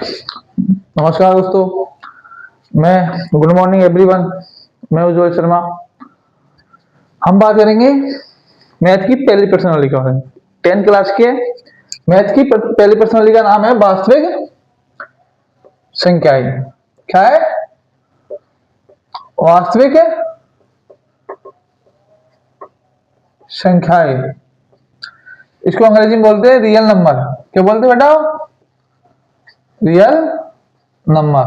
नमस्कार दोस्तों, मैं गुड मॉर्निंग एवरीवन। मैं उज्जवल शर्मा। हम बात करेंगे मैथ की पहली पर्सनालिटी के बारे में। 10th क्लास के मैथ की पहली पर्सनालिटी का नाम है वास्तविक संख्याएं। क्या है? वास्तविक संख्याएं। इसको अंग्रेजी में बोलते हैं रियल नंबर। क्या बोलते हैं बेटा? Real number.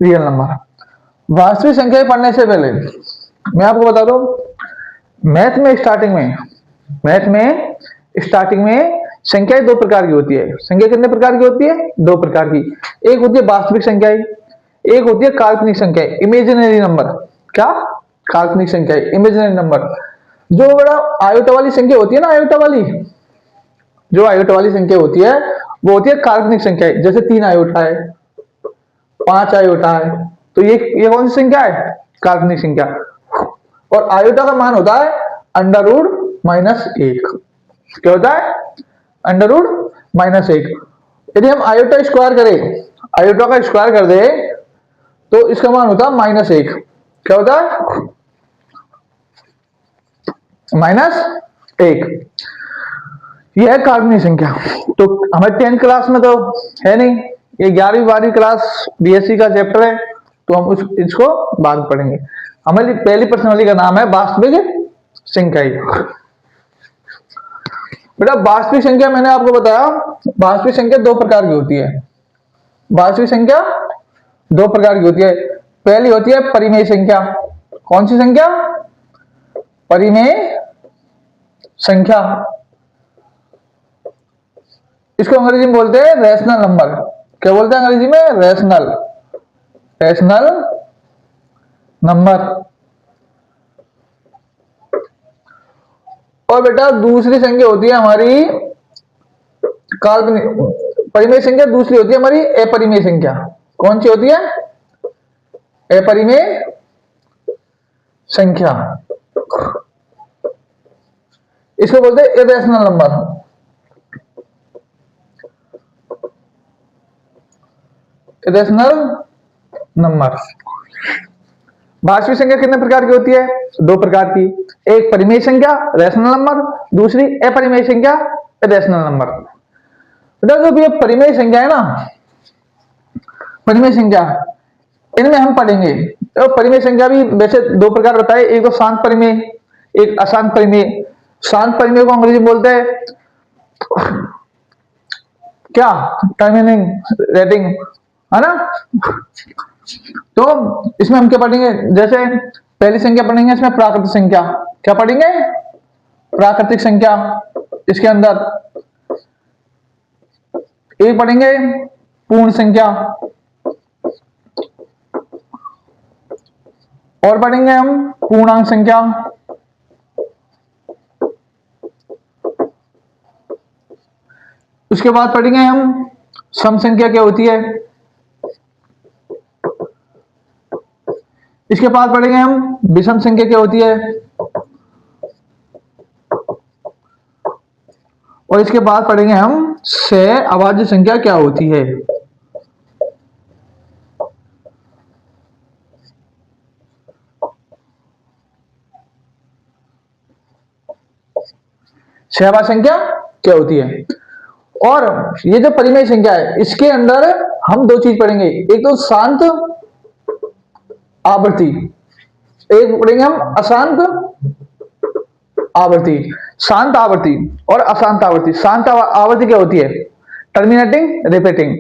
Real number. वास्तविक संख्याएं पढ़ने से पहले मैं आपको बता दूं, मैथ में स्टार्टिंग में संख्याएं दो प्रकार की होती है। संख्या कितने प्रकार की होती है? दो प्रकार की। एक होती है वास्तविक संख्याएं, एक होती है काल्पनिक संख्याएं, इमेजिनरी नंबर। क्या? काल्पनिक संख्याएं, इमेजिनरी नंबर। जो बड़ा आयोटा वाली संख्या होती है ना, आयोटा वाली, जो आयोटा वाली संख्या होती है वो होती है काल्पनिक संख्याएं। जैसे 3 आयोटा है, 5 आयोटा है, तो ये कौन सी संख्या है? काल्पनिक संख्या। और आयोटा का मान होता है √-1। क्या होता है? √-1। यदि हम आयोटा स्क्वायर करें, आयोटा का स्क्वायर कर दे तो इसका मान होता है -1। क्या होता है? -1। यह है काल्पनिक संख्या। तो हमारे 10th क्लास में तो है नहीं, ये 11वीं 12वीं क्लास बीएससी का चैप्टर है, तो हम इसको बाद में पढ़ेंगे। हमारी पहली पर्सनालिटी का नाम है वास्तविक संख्याएं। बेटा वास्तविक संख्या मैंने आपको बताया, वास्तविक संख्या दो प्रकार की होती है। वास्तविक संख्या दो प्रकार की होती है। पहली होती है परिमेय संख्या। कौन सी संख्या? परिमेय संख्या। इसको अंग्रेजी में बोलते हैं रैशनल नंबर। क्या बोलते हैं अंग्रेजी में? Rational number. और बेटा दूसरी संख्या होती है हमारी काल्पनिक। परिमेय संख्या दूसरी होती है हमारी अपरिमेय संख्या। कौन सी होती है? अपरिमेय संख्या। इसको बोलते हैं इरेशनल नंबर। Irrational number. वास्तविक संख्या कितने प्रकार की होती है? दो प्रकार की। एक परिमेय संख्या रैशनल नंबर, दूसरी अपरिमेय संख्या इरेशनल नंबर। बेटा जो ये परिमेय संख्या है ना, परिमेय संख्या, इनमें हम पढ़ेंगे तो परिमेय संख्या भी वैसे दो प्रकार बताए। एक तो शांत परिमेय, एक अशांत परिमेय। शांत परिमेय को अंग्रेजी बोलते हैं क्या? टर्मिनेटिंग रेटिंग, है ना। तो इसमें हम क्या पढ़ेंगे? जैसे पहली संख्या पढ़ेंगे इसमें प्राकृतिक संख्या। क्या पढ़ेंगे? प्राकृतिक संख्या। इसके अंदर एक पढ़ेंगे पूर्ण संख्या, और पढ़ेंगे हम पूर्णांक संख्या। उसके बाद पढ़ेंगे हम सम संख्या क्या होती है। इसके बाद पढ़ेंगे हम विषम संख्या क्या होती है, और इसके बाद पढ़ेंगे हम सह अभाज्य संख्या क्या होती है। सहअभाज्य संख्या क्या होती है। और ये जो परिमेय संख्या है इसके अंदर हम दो चीज पढ़ेंगे। एक तो शांत आवर्ती, एक पढ़ेंगे हम अशांत आवर्ती। शांत आवर्ती और अशांत आवर्ती। शांत आवर्ती क्या होती है? Terminating repeating.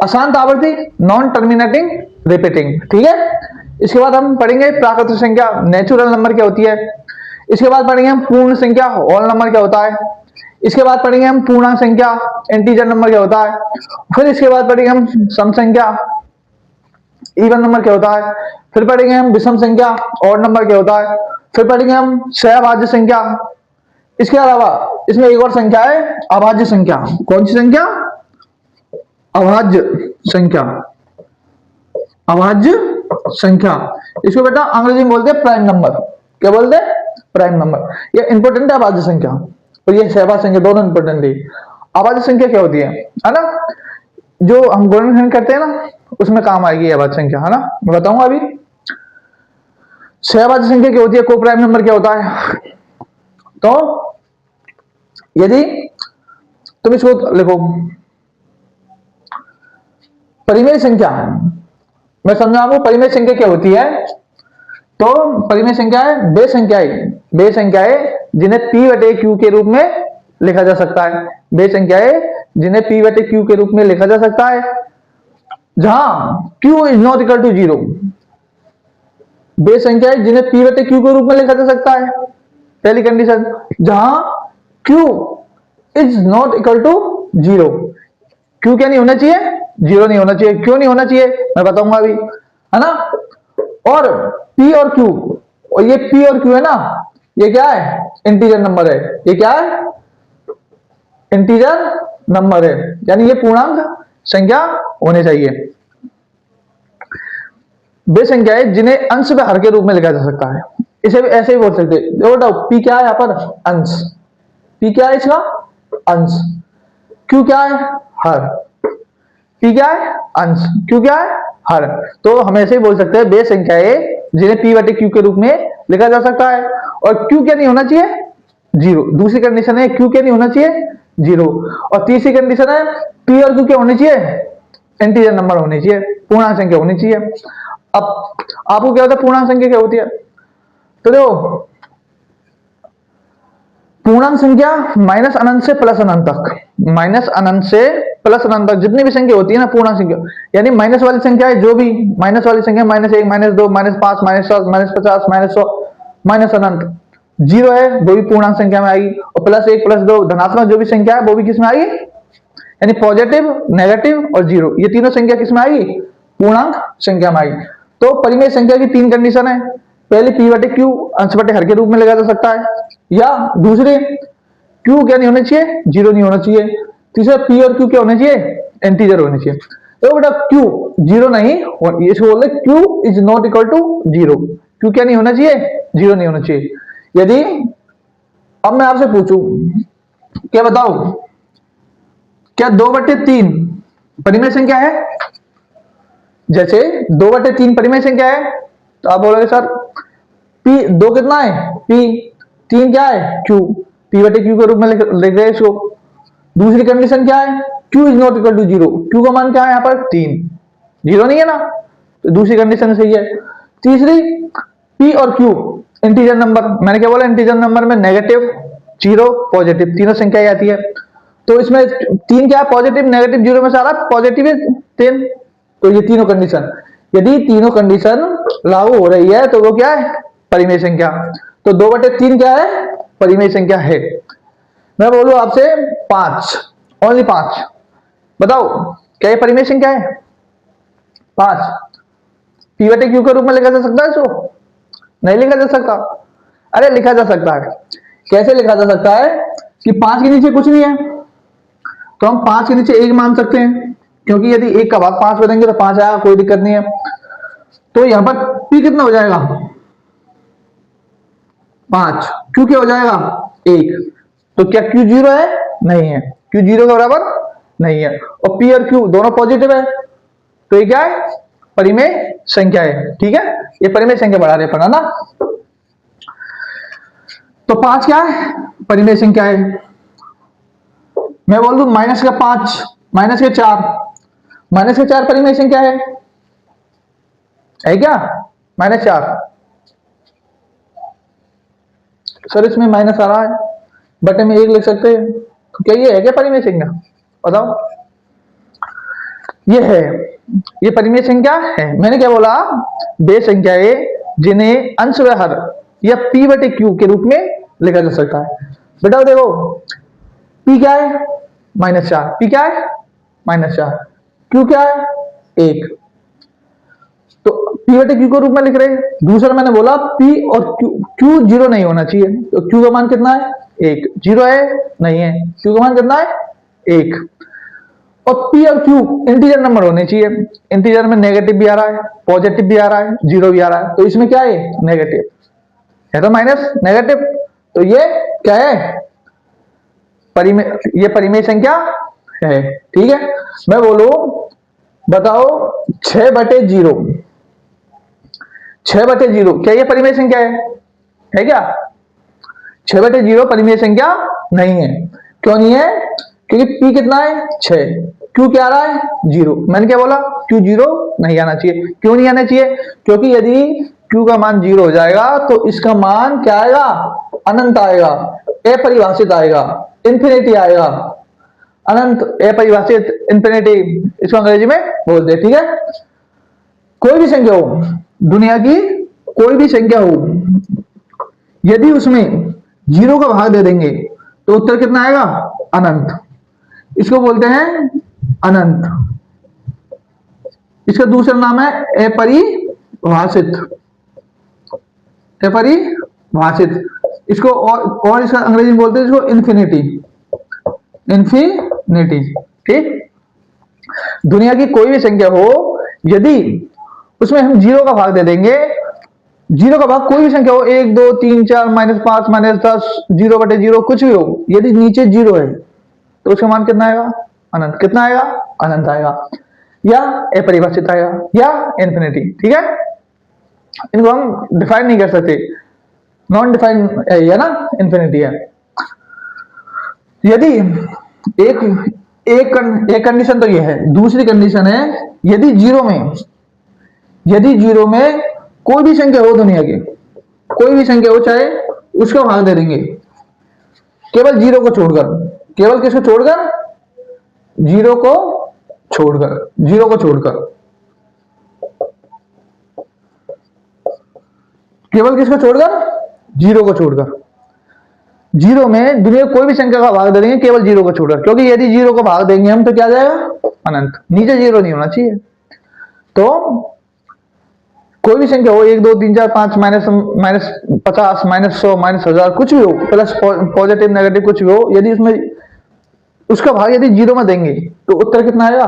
अशांत आवर्ती नॉन टर्मिनेटिंग रिपीटिंग। ठीक है। इसके बाद हम पढ़ेंगे प्राकृतिक संख्या, नेचुरल नंबर क्या होती है। इसके बाद पढ़ेंगे हम पूर्ण संख्या, होल नंबर क्या होता है। इसके बाद पढ़ेंगे हम पूर्णांक संख्या, इंटीजर नंबर क्या होता है। फिर इसके बाद पढ़ेंगे हम सम संख्या, इवन नंबर क्या होता है। फिर पढ़ेंगे हम विषम संख्या, ऑड नंबर क्या होता है। फिर पढ़ेंगे हम सहअभाज्य संख्या। इसके अलावा इसमें एक और संख्या है अभाज्य संख्या। कौन सी संख्या? अभाज्य संख्या। अभाज्य संख्या। इसको बेटा अंग्रेजी में बोलते हैं प्राइम नंबर। क्या बोलते हैं? Prime number. ये इंपॉर्टेंट है अभाज्य संख्या और ये सहअभाज्य संख्या, दोनों इंपॉर्टेंट है। अभाज्य संख्या क्या होती है ना, जो हम गुणनखंड करते हैं ना उसमें काम आएगी अभाज्य संख्या, है ना। मैं बताऊंगा अभी। सहभाज्य संख्या क्या होती है, को प्राइम नंबर क्या होता है। तो यदि तुम इसको लिखो परिमेय संख्या, मैं समझाऊंगा परिमेय संख्या क्या होती है। तो परिमेय संख्या है वे संख्याएं जिन्हें p बटे q के रूप में लिखा जा सकता है। वे संख्याएं जिन्हें p बटे q के रूप में लिखा जा सकता है जहां q is not equal to 0। वे संख्याएं जिन्हें p बटे q के रूप में लिखा जा सकता है, पहली कंडीशन, जहां q is not equal to 0। q क्या नहीं होना चाहिए, 0 नहीं होना चाहिए। क्यों नहीं होना चाहिए मैं बताऊंगा अभी, है ना। और p और q, और ये p और q है ना, ये क्या है, इंटीजर नंबर है। ये क्या है, इंटीजर नंबर है, यानी ये पूर्णांक संख्या होने चाहिए। वे संख्याएं जिन्हें अंश व हर के रूप में लिखा जा सकता है, इसे भी ऐसे ही बोल सकते हैं। देखो p क्या है यहाँ पर, अंश। p क्या है इसका, अंश। q क्या है, हर। p क्या है, अंश। q क्या है, हर। तो हम ऐसे ही बोल सकते हैं वे संख्याएं जिन्हें p बटे q के रूप में लिखा जा सकता है। और q क्या नहीं होना चाहिए, 0। दूसरी कंडीशन है q क्या नहीं होना चाहिए, 0। और तीसरी कंडीशन है p और q क्या होने चाहिए, इंटीजर नंबर होने चाहिए, पूर्णांक संख्या होनी चाहिए। अब आपको क्या होता है पूर्णांक संख्या क्या होती है, तो देखो पूर्णांक संख्या माइनस अनंत से प्लस अनंत तक, माइनस अनंत से प्लस अनंत तक जितनी भी संख्या होती है ना पूर्णांक संख्या, यानी माइनस वाली संख्या है जो भी माइनस वाली संख्या, -1 -2 -5 -7 -50 -100 माइनस अनंत, 0 है वो भी पूर्णांक संख्या में आएगी। और +1 +2 धनात्मक जो भी संख्या है वो भी किसमें आएगी, यानी पॉजिटिव, नेगेटिव और 0, ये तीनों संख्या किसमें आएगी, पूर्णांक संख्या में आएगी। तो परिमेय संख्या की 3 कंडीशन है। पहली p बटे q अंश बटे हर के रूप में लिखा जा सकता है, या दूसरे q क्या नहीं होना चाहिए, 0 नहीं होना चाहिए। तीसरा p और q क्या होने चाहिए, इंटीजर होने चाहिए। तो बेटा q 0 नहीं, इसको बोल रहे q is not equal to 0। q क्या नहीं होना चाहिए, 0 नहीं होना चाहिए। यदि अब मैं आपसे पूछूं, क्या बताओ, क्या 2/3 परिमेय संख्या है। जैसे 2/3 परिमेय संख्या है तो आप बोलोगे सर p 2 कितना है, p 3 क्या है, q, p बटे q के रूप में लिख रहे हैं इसको। दूसरी कंडीशन क्या है, q is not equal to 0। q का मान क्या है यहाँ पर, 3, 0 नहीं है ना, तो दूसरी कंडीशन सही है। तीसरी p और q इंटीजर नंबर, मैंने क्या बोला, इंटीजर नंबर में नेगेटिव, 0, पॉजिटिव तीनों संख्याएं आती है। तो इसमें 3 क्या है, पॉजिटिव, नेगेटिव, 0 में से आ रहा है पॉजिटिव 10। तो ये तीनों कंडीशन, यदि तीनों कंडीशन लागू हो रही है तो वो क्या है, परिमेय संख्या। तो 2/3 क्या है, परिमेय संख्या है। मैं बोलूं आपसे 5, ओनली 5, बताओ क्या ये परिमेय संख्या है, 5। p बटे q के रूप में लिखा जा सकता है इसको, नहीं लिखा जा सकता। अरे लिखा जा सकता है, कैसे लिखा जा सकता है कि 5 के नीचे कुछ नहीं है तो हम 5 के नीचे 1 मान सकते हैं, क्योंकि यदि 1 का भाग 5 में देंगे तो 5 आएगा, कोई दिक्कत नहीं है। तो यहां पर p कितना हो जाएगा, 5, q क्या हो जाएगा, 1। तो क्या q 0 है, नहीं है, q 0 के बराबर नहीं है। और p और q दोनों पॉजिटिव है, तो ये क्या है, परिमेय संख्या है। ठीक है, ये परिमेय संख्या बढ़ा रहे अपन, है ना। तो 5 क्या है, परिमेय संख्या है। मैं बोल दूं -5, -4, -4 परिमेय संख्या है क्या, -4। सर इसमें माइनस आ रहा है, बटे में 1 लिख सकते हैं, तो क्या ये है क्या परिमेय संख्या, बताओ। ये है, ये परिमेय संख्या है। मैंने क्या बोला, वे संख्याएं जिन्हें अंश व हर या p बटे q के रूप में लिखा जा सकता है। बेटा देखो p क्या है, -4, p क्या है, -4, q क्या है, 1। तो p बटे q के रूप में लिख रहे हैं। दूसरा मैंने बोला p और q 0 नहीं होना चाहिए, तो q का मान कितना है, 1, 0 है, नहीं है, q का मान कितना है, 1। और p और q इंटीजर नंबर होने चाहिए। इंटीजर में नेगेटिव भी आ रहा है, पॉजिटिव भी आ रहा है, 0 भी आ रहा है, तो इसमें क्या है, नेगेटिव है, तो माइनस नेगेटिव, तो ये क्या है, परिमेय, ये परिमेय संख्या है। ठीक है, मैं बोलू बताओ 6/0, 6/0 क्या ये परिमेय संख्या है क्या? 6/0 परिमेय संख्या नहीं है। क्यों नहीं है? क्योंकि पी कितना है 6, क्यू क्या आ रहा है 0। मैंने क्या बोला? क्यू 0 नहीं आना चाहिए। क्यों नहीं आना चाहिए? क्योंकि यदि क्यू का मान 0 हो जाएगा तो इसका मान क्या आएगा? अनंत आएगा, अपरिभाषित आएगा, इंफिनिटी आएगा, अनंत, अपरिभाषित, इंफिनिटी, इसको अंग्रेजी में बोलते हैं। ठीक है, कोई भी संख्या हो, दुनिया की कोई भी संख्या हो, यदि उसमें 0 का भाग दे देंगे तो उत्तर कितना आएगा? अनंत। इसको बोलते हैं अनंत। इसका दूसरा नाम है अपरिभाषित, अपरिभाषित। इसको और इसका अंग्रेजी में बोलते हैं इसको इन्फिनिटी, इन्फिनिटी। ठीक, दुनिया की कोई भी संख्या हो, यदि उसमें हम 0 का भाग दे देंगे, 0 का भाग कोई भी संख्या हो, 1 2 3 4 -5 -10 0/0 कुछ भी हो, यदि नीचे 0 है तो उसका मान कितना आएगा? अनंत। कितना आएगा? अनंत आएगा, या अपरिभाषित आएगा, या इन्फिनिटी। ठीक है, इनको हम डिफाइन नहीं कर सकते, नॉन डिफाइन है ना, इन्फिनिटी है। यदि एक कंडीशन तो ये है, दूसरी कंडीशन है यदि 0 में कोई भी संख्या हो, दुनिया की कोई भी संख्या हो, चाहे उसका भाग दे देंगे केवल 0 को छोड़कर। केवल किसको छोड़कर? 0 को छोड़कर, 0 को छोड़कर, केवल किसको छोड़कर? 0 को छोड़कर। 0 में दुनिया कोई भी संख्या का भाग दे देंगे केवल 0 को छोड़कर, क्योंकि यदि 0 को भाग देंगे हम तो क्या जाएगा? अनंत। नीचे 0 नहीं होना चाहिए। तो कोई भी संख्या हो, 1 2 3 4 5 -50 -100 -1000 कुछ भी हो, प्लस पॉजिटिव नेगेटिव कुछ भी हो, यदि उसमें उसका भाग यदि 0 में देंगे तो उत्तर कितना आएगा?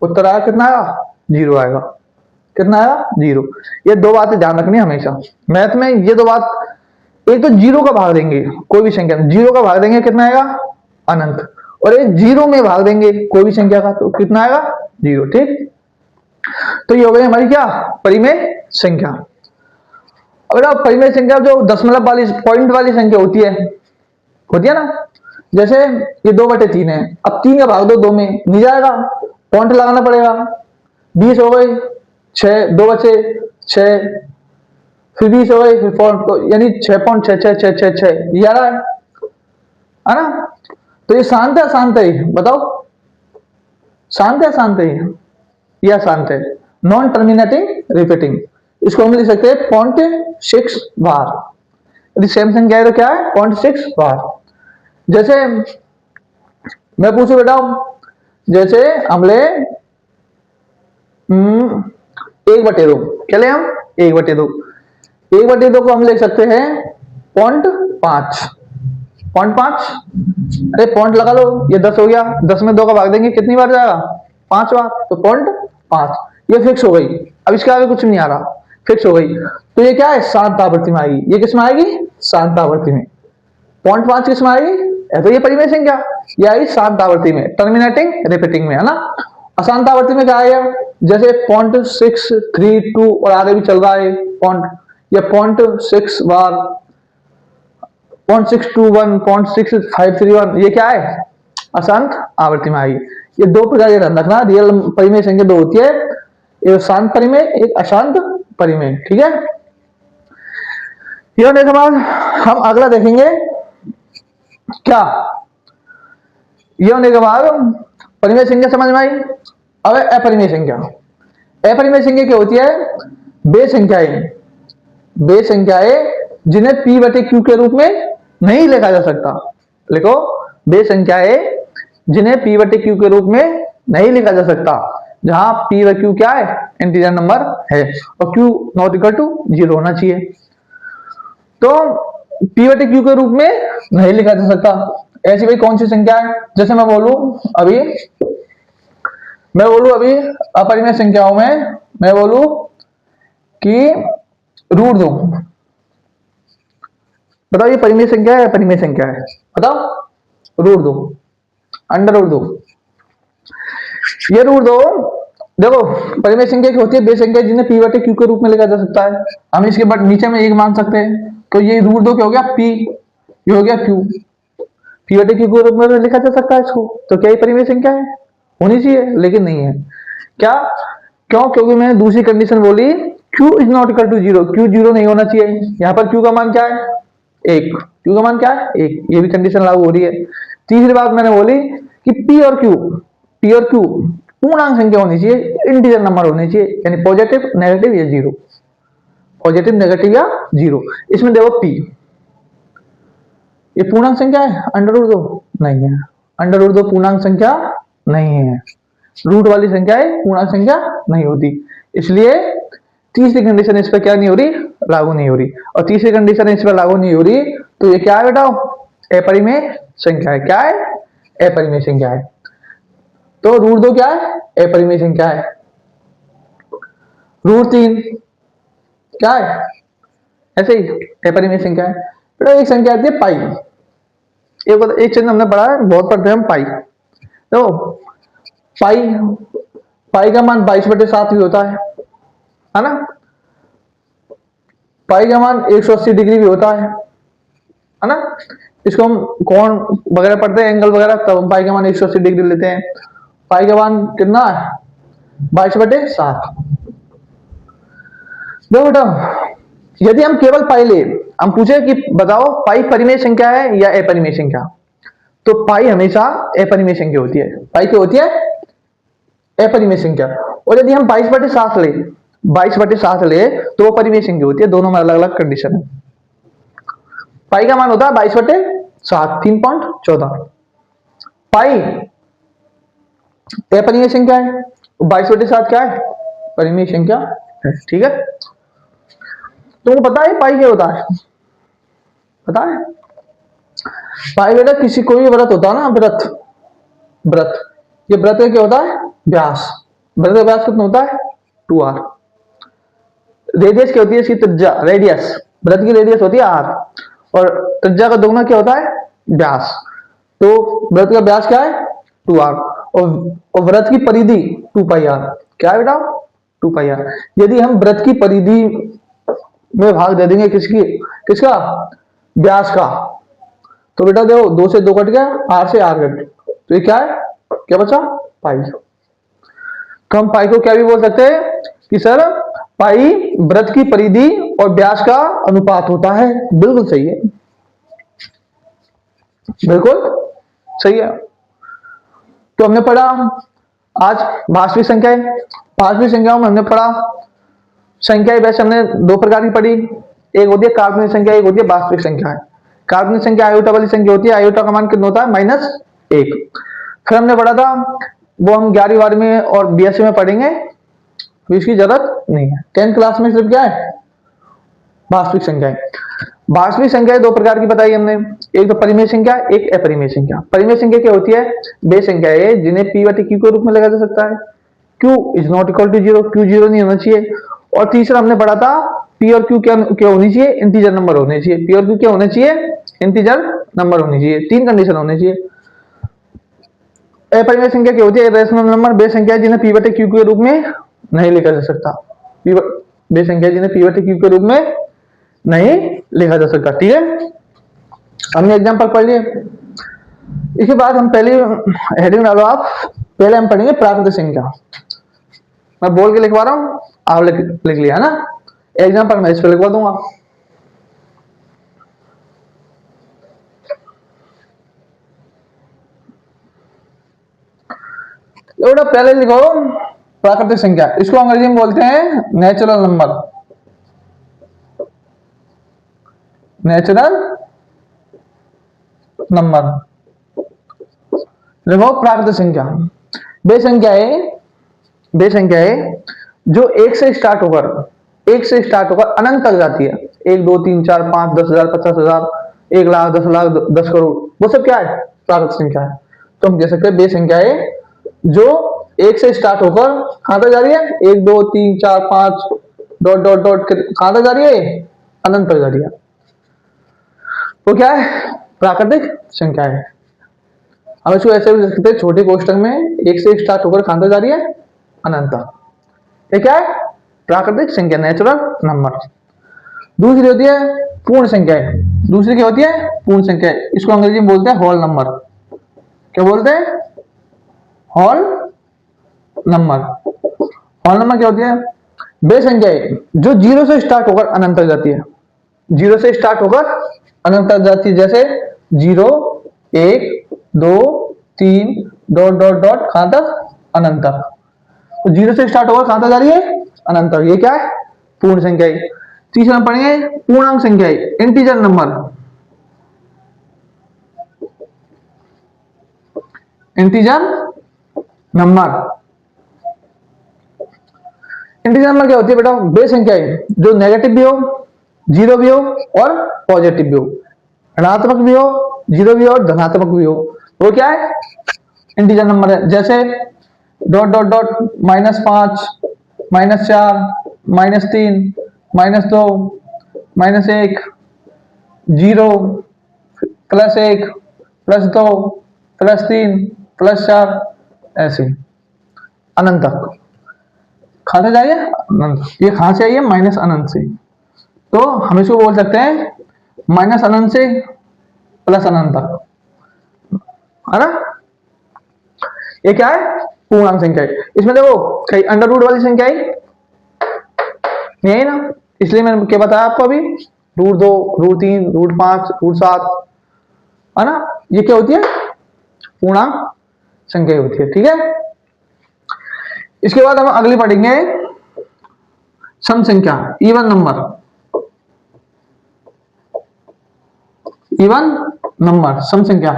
उत्तर आएगा कितना आएगा? 0 आएगा। कितना आएगा? 0। ये दो बातें ध्यान रखनी हमेशा मैथ में, ये दो बात। एक तो 0 का भाग देंगे कोई भी संख्या में, 0 का भाग देंगे कितना आएगा? अनंत। और एक 0 में भाग देंगे कोई भी संख्या का तो कितना आएगा? 0। ठीक, तो ये हो गई हमारी क्या? परिमेय संख्या। अगर आप परिमेय संख्या जो दशमलव वाली, पॉइंट वाली संख्या होती है ना, जैसे ये 2/3 है, अब 3 का भाग दो 2 में, नहीं जाएगा, पॉइंट लगाना पड़ेगा। 20 हो गई, 6 2 बचे 6, फिर 20 हो गई, फिर पॉइंट, तो यानी 6.6666 ये आ रहा है ना? तो ये शांत है शांत है? बताओ, शांत है शांत है? या शांत है? नॉन टर्मिनेटिंग रिपीटिंग, इसको हम लिख सकते हैं 0.6 बार। यदि सेम संख्या है तो क्या है? 0.6 बार। जैसे मैं पूछू बेटा, जैसे हमले 1/2, चले हम 1/2, 1/2 को हम लिख सकते हैं 0.5, 0.5। अरे पॉइंट लगा लो, ये 10 हो गया, 10 में 2 का भाग देंगे कितनी बार जाएगा? 5 बार, तो 0.5 ये फिक्स हो गई। अब इसके आगे कुछ नहीं आ रहा, फिक्स हो गई। तो ये क्या है? शांत आवृत्ति में आएगी। ये किस में आएगी? शांत आवृत्ति में। 0.5 किस में आएगी? तो ये परिमेय संख्या, ये आई शांत आवृत्ति में, टर्मिनेटिंग रिपीटिंग में, है ना। अशांत आवृत्ति में क्या आएगा? जैसे 0.632 और आगे भी चल रहा है या 0.6 बार, 0.621, 0.6531, ये क्या है? अशांत आवृत्ति में आएगी। ये दो प्रकार के ध्यान रखना, रियल परिमेय संख्या दो होती है, एक शांत परिमेय, एक अशांत परिमेय। ठीक है, यह देखो बाद हम अगला देखेंगे क्या, यह होने के बाद परिमेय संख्या समझ में आई। अब अपरिमेय संख्या। अपरिमेय संख्या क्या होती है? वे संख्याएं जिन्हें p/q के रूप में नहीं लिखा जा सकता। लिखो, वे संख्याएं जिन्हें p/q के रूप में नहीं लिखा जा सकता, जहां p व q क्या है? इंटीजर नंबर है और q नॉट इक्वल टू 0 होना चाहिए। तो p/q के रूप में नहीं लिखा जा सकता। ऐसी भाई कौन सी संख्या है? जैसे मैं बोलूं अभी अपरिमेय संख्याओं में मैं बोलूं कि √2, बताओ ये परिमेय संख्या है या अपरिमेय संख्या है? बताओ, रूट दो, अंडर रूट दो, ये रूट दो। देखो परिमेय संख्या की होती है बेस संख्या जिन्हें पी बटे क्यू के रूप में लिखा जा सकता है। हम इसके बाद नीचे में एक मान सकते हैं, तो ये रूट दो क्या हो गया पी, ये हो गया क्यू, पी बटे क्यू के रूप में लिखा जा सकता है इसको। तो क्या ये परिमेय संख्या है? होनी चाहिए, लेकिन नहीं है। क्या? क्यों? क्योंकि मैंने दूसरी कंडीशन बोली q is not equal to zero, Q zero नहीं होना चाहिए। यहाँ पर q का मान क्या है? एक, q का मान क्या है? एक, ये भी कंडीशन लागू हो रही है। तीसरी बात मैंने बोली कि p और q पूर्णांक संख्या होनी चाहिए, इंटीजर नंबर होने चाहिए, यानी पॉजिटिव नेगेटिव या जीरो, पॉजिटिव नेगेटिव या जीरो। इसमें देखो p ये पूर्णांक संख्या है, अंडर रूट दो नहीं है, अंडर रूट दो पूर्णांक संख्या नहीं है, रूट वाली संख्या है, पूर्णांक संख्या नहीं होती। इसलिए तीसरी कंडीशन इस पर क्या नहीं हो रही? लागू नहीं हो रही। और तीसरी कंडीशन इस पर लागू नहीं हो रही, तो ये क्या है बेटा? अपरिमेय संख्या है। क्या है? अपरिमेय संख्या है। तो रूट दो क्या है? अपरिमेय संख्या है। रूट तीन क्या है? ऐसे ही अपरिमेय संख्या है। बेटा एक संख्या आती है पाई, एक चिन्ह हमने पढ़ा है, बहुत पढ़ते हैं हम पाई। तो पाई, पाई का मान 22/7 भी होता है ना? पाई का मान 180 डिग्री भी होता है ना? इसको हम कोण वगैरह पढ़ते हैं, एंगल वगैरह, तब हम पाई का मान 180 डिग्री लेते हैं। पाई का मान कितना है? 22/7। देखो बेटा, यदि हम केवल पाई ले, हम पूछे कि बताओ पाई परिमेय संख्या है या अपरिमेय संख्या, तो पाई हमेशा अपरिमेय संख्या होती है। पाई क्या होती है? अपरिमेय संख्या। और यदि हम 22/7 ले, 22/7 ले तो वो परिमेय संख्या होती है। दोनों में अलग अलग कंडीशन है। पाई का मान होता है 22/7, 3.14। पाई अपरिमेय संख्या है, 22/7 क्या है? परिमेय संख्या है। ठीक है, तुमको पता है पाई क्या होता है? पता है? पाई बेटा किसी कोई भी व्रत होता है ना, व्रत, व्रत, ये व्रत क्या होता है? व्यास। व्रत का व्यास कितना होता है? 2r। रेडियस क्या होती है इसकी? त्रिज्या, रेडियस, व्रत की रेडियस होती है r, और त्रिज्या का दुगना क्या होता है? व्यास। तो व्रत का व्यास क्या है? 2r, और व्रत की परिधि 2πr। क्या है बेटा? 2πr। यदि हम व्रत की परिधि में भाग दे देंगे किसकी, किसका? व्यास का, तो बेटा देखो 2 से 2 कट गया, r से r कट, तो ये क्या है? क्या बचा? पाई। तो हम पाई को क्या भी बोल सकते हैं कि सर पाई व्रत की परिधि और व्यास का अनुपात होता है। बिल्कुल सही है, बिल्कुल सही है। तो हमने पढ़ा आज वास्तविक संख्याएं। वास्तविक संख्याओं में हमने पढ़ा संख्याएं, वैसे हमने दो प्रकार की पढ़ी, एक होती है काल्पनिक संख्या, एक होती है वास्तविक संख्या। काल्पनिक संख्या आयोटा वाली संख्या होती है, आयोटा का मान कितना होता है? -1। फिर हमने पढ़ा था, वो हम 11वीं 12वीं में और बीएससी में पढ़ेंगे, तो इसकी जरूरत नहीं है। 10th क्लास में सिर्फ क्या है? वास्तविक संख्याएं। वास्तविक संख्याएं दो प्रकार की बताई हमने, एक तो परिमेय संख्या, एक अपरिमेय संख्या। परिमेय संख्या क्या होती है? वे संख्याएं जिन्हें p बटे q के रूप में लिखा जा सकता है। q is not equal to zero, q zero नहीं होना चाहिए। और तीसरा हमने पढ़ा था p और q क्या होनी चाहिए? इंटीजर नंबर होने चाहिए। p और q क्या होने चाहिए? इंटीजर नंबर होनी चाहिए। तीन कंडीशन होने चाहिए। अपरिमेय संख्या क्या होती है? इरेशनल नंबर, वे संख्या जिन्हें p बटे q के रूप में नहीं लिखा जा सकता। वे संख्या जिन्हें p बटे q के रूप में नहीं लिखा जा सकता। ठीक है, हमने एग्जांपल पढ़ लिए। इसके बाद हम पहले हेडिंग डालो आप, पहले हम पढ़ेंगे प्राकृतिक संख्या। मैं बोल के लिखवा रहा हूं, आप लिख लिया ना, एग्जांपल मैं इस पर लिखवा दूंगा। बेटा पहले लिखो प्राकृतिक संख्या, इसको अंग्रेजी में बोलते हैं नेचुरल नंबर। नेचुरल नंबर देखो प्राकृतिक संख्या, वे संख्याएं जो एक से स्टार्ट होकर अनंत तक जाती है। 1 2 3 4 5 10,000 50,000 1,00,000 10,00,000 10 करोड़, वो सब क्या है? प्राकृतिक संख्या है। तो हम कह सकते हैं वे संख्याएं जो एक से स्टार्ट होकर कहां तक जा रही है? 1 2 3 4 5 डॉट डॉट डॉट कहां तक जा रही है? अनंत तक जा रही है, वो क्या है? प्राकृतिक संख्या है। हम इसको ऐसे भी लिख सकते हैं, छोटे कोष्टक में एक से स्टार्ट होकर कहां तक जा रही है, अनंत तक। ये क्या है, प्राकृतिक संख्या, नेचुरल नंबर। दूसरी होती है पूर्ण संख्याएं। दूसरी क्या होती है, पूर्ण संख्या। इसको अंग्रेजी में बोलते हैं होल नंबर। क्या बोलते हैं, होल नंबर। होल नंबर क्या होती है, वे संख्याएं जो जीरो से स्टार्ट होकर अनंत तक जाती है। जीरो से स्टार्ट होकर अनंत तक जाती है, जैसे 0 1 2 3 डॉट डॉट डॉट कहां तक, अनंत तक। तो जीरो से स्टार्ट होकर कहां तक जा रही है, अनंत तक। ये क्या है, पूर्ण संख्याएं। तीसरा हम पढ़ेंगे पूर्णांक संख्याएं, integer number. Integer number. Integer number क्या होती है बेटा, वे संख्याएं जो नेगेटिव भी हो, जीरो भी हो और पॉजिटिव भी हो। ऋणात्मक भी हो, जीरो भी हो और धनात्मक भी हो, वो क्या है, इंटीजर नंबर है। जैसे डॉट डॉट डॉट -5 -4 -3 -2 -1 0 +1 +2 +3 +4 ऐसे अनंत तक। कहां से जाइए, अनंत। ये कहां से आई है, माइनस अनंत से। तो हम इसको बोल सकते हैं माइनस अनंत से प्लस अनंत तक, है ना। ये क्या है, पूर्णांक संख्या। इसमें देखो कई अंडर रूट वाली संख्या नहीं है ना, इसलिए मैंने क्या बताया आपको अभी, √2 √3 √5 √7, है ना। ये क्या होती है, पूर्णांक संख्या होती है, ठीक है। इसके बाद हम अगली पढ़ेंगे सम संख्या, इवन नंबर। इवन नंबर, सम संख्या।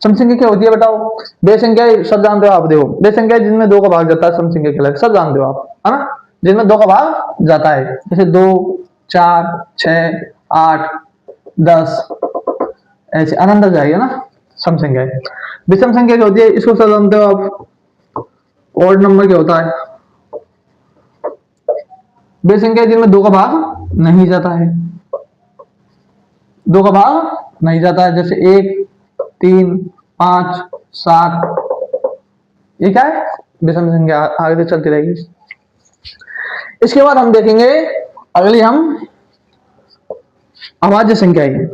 सम संख्या क्या होती है बताओ, बे संख्या सब जानते हो आप। देखो बे संख्या जिनमें 2 का भाग जाता है, सम संख्या कहलाती है, सब जानते हो आप, है ना। जिनमें 2 का भाग जाता है, जैसे 2 4 6 8 10 ऐसे अनंत जाएगा ना, सम संख्या है। विषम संख्या क्या होती है, इसको सब जानते हो आप। ऑड नंबर क्या होता है, वे संख्या जिनमें 2 का भाग नहीं जाता है, 2 का भाग नहीं जाता है, जैसे 1 3 5 7। ये क्या है, विषम संख्या, आगे से चलती रहेगी। इसके बाद हम देखेंगे अगली हम अभाज्य संख्याएं।